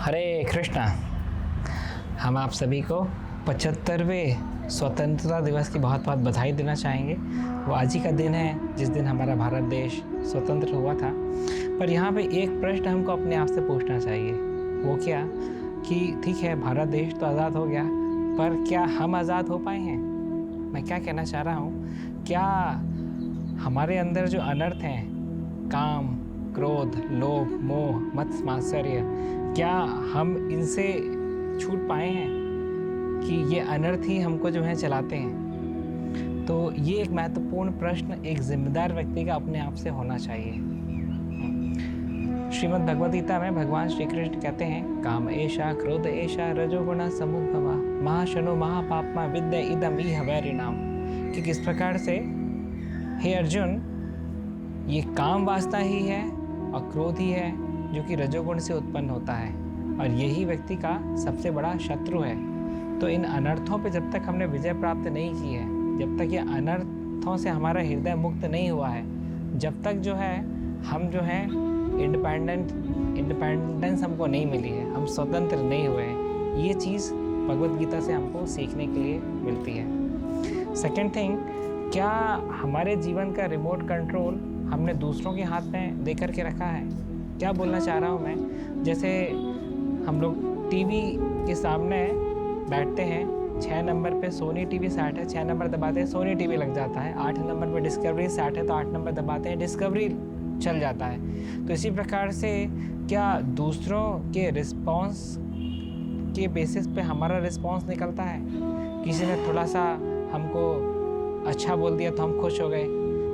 हरे कृष्णा। हम आप सभी को 75वें स्वतंत्रता दिवस की बहुत बहुत बधाई देना चाहेंगे। वो आज ही का दिन है जिस दिन हमारा भारत देश स्वतंत्र हुआ था। पर यहाँ पे एक प्रश्न हमको अपने आप से पूछना चाहिए, वो क्या कि ठीक है भारत देश तो आज़ाद हो गया, पर क्या हम आज़ाद हो पाए हैं? मैं क्या कहना चाह रहा हूँ, क्या हमारे अंदर जो अनर्थ हैं, काम, क्रोध, लोभ, मोह, मत्स, मात्सर्य, क्या हम इनसे छूट पाए हैं कि ये अनर्थ ही हमको जो है चलाते हैं? तो ये एक महत्वपूर्ण प्रश्न एक जिम्मेदार व्यक्ति का अपने आप से होना चाहिए। श्रीमद् भगवद गीता में भगवान श्री कृष्ण कहते हैं, काम एषा क्रोध एषा रजोगुण समुद्भवा महाशनो महापापमा विद्या इदम इह वैरिणाम। कि किस प्रकार से हे अर्जुन, ये काम वासना ही है और क्रोध ही है जो कि रजोगुण से उत्पन्न होता है, और यही व्यक्ति का सबसे बड़ा शत्रु है। तो इन अनर्थों पे जब तक हमने विजय प्राप्त नहीं की है, जब तक ये अनर्थों से हमारा हृदय मुक्त नहीं हुआ है, जब तक जो है हम जो है इंडिपेंडेंस हमको नहीं मिली है, हम स्वतंत्र नहीं हुए हैं, ये चीज़ भगवद गीता से हमको सीखने के लिए मिलती है। सेकेंड थिंग, क्या हमारे जीवन का रिमोट कंट्रोल हमने दूसरों के हाथ में दे करके रखा है? क्या बोलना चाह रहा हूँ मैं, जैसे हम लोग टीवी के सामने बैठते हैं, 6 नंबर पे सोनी टीवी सेट है, 6 नंबर दबाते हैं सोनी टीवी लग जाता है, 8 नंबर पे डिस्कवरी सेट है तो 8 नंबर दबाते हैं डिस्कवरी चल जाता है। तो इसी प्रकार से क्या दूसरों के रिस्पॉन्स के बेसिस पे हमारा रिस्पॉन्स निकलता है? किसी ने थोड़ा सा हमको अच्छा बोल दिया तो हम खुश हो गए,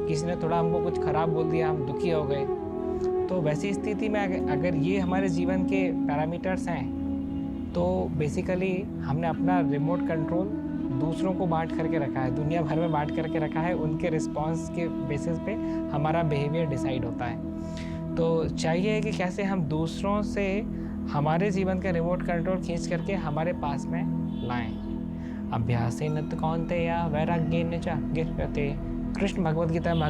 किसी ने थोड़ा हमको कुछ ख़राब बोल दिया हम दुखी हो गए। तो वैसी स्थिति में अगर ये हमारे जीवन के पैरामीटर्स हैं, तो बेसिकली हमने अपना रिमोट कंट्रोल दूसरों को बांट करके रखा है, दुनिया भर में बांट करके रखा है, उनके रिस्पांस के बेसिस पे हमारा बिहेवियर डिसाइड होता है। तो चाहिए कि कैसे हम दूसरों से हमारे जीवन का रिमोट कंट्रोल खींच करके हमारे पास में लाएं। अभ्यासेन तु कौन्तेय वैराग्येन च गृह्यते। कृष्ण भगवद गीता में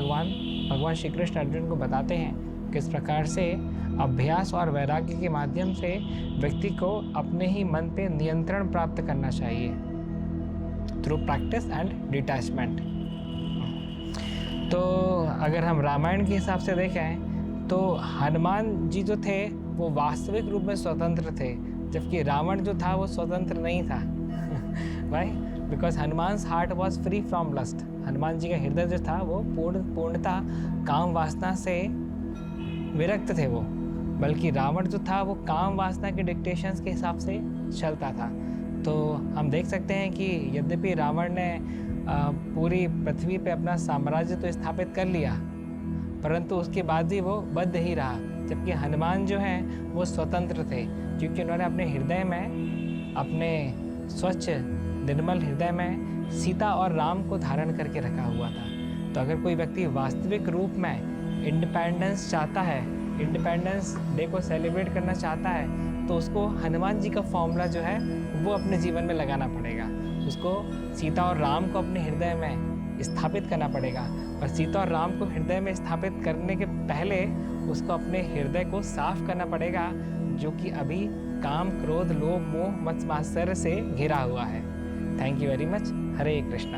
भगवान श्री कृष्ण अर्जुन को बताते हैं किस प्रकार से अभ्यास और वैराग्य के माध्यम से व्यक्ति को अपने ही मन पे नियंत्रण प्राप्त करना चाहिए, थ्रू प्रैक्टिस एंड डिटैचमेंट। तो अगर हम रामायण के हिसाब से देखें तो हनुमान जी जो थे वो वास्तविक रूप में स्वतंत्र थे, जबकि रावण जो था वो स्वतंत्र नहीं था। Why? Because Hanuman's heart was free from lust. Hanuman ji का हृदय जो था वो पूर्णतः काम वासना से विरक्त थे वो, बल्कि रावण जो था वो काम वासना के डिक्टेशंस के हिसाब से चलता था। तो हम देख सकते हैं कि यद्यपि रावण ने पूरी पृथ्वी पे अपना साम्राज्य तो स्थापित कर लिया, परंतु उसके बाद भी वो बद्ध ही रहा, जबकि हनुमान जो हैं वो स्वतंत्र थे, क्योंकि उन्होंने अपने हृदय में, अपने स्वच्छ निर्मल हृदय में सीता और राम को धारण करके रखा हुआ था। तो अगर कोई व्यक्ति वास्तविक रूप में इंडिपेंडेंस चाहता है, इंडिपेंडेंस डे को सेलिब्रेट करना चाहता है, तो उसको हनुमान जी का फॉर्मूला जो है वो अपने जीवन में लगाना पड़ेगा। उसको सीता और राम को अपने हृदय में स्थापित करना पड़ेगा, और सीता और राम को हृदय में स्थापित करने के पहले उसको अपने हृदय को साफ करना पड़ेगा, जो कि अभी काम, क्रोध, लोभ, मोह, मत्सर से घिरा हुआ है। Thank you very much. Hare Krishna.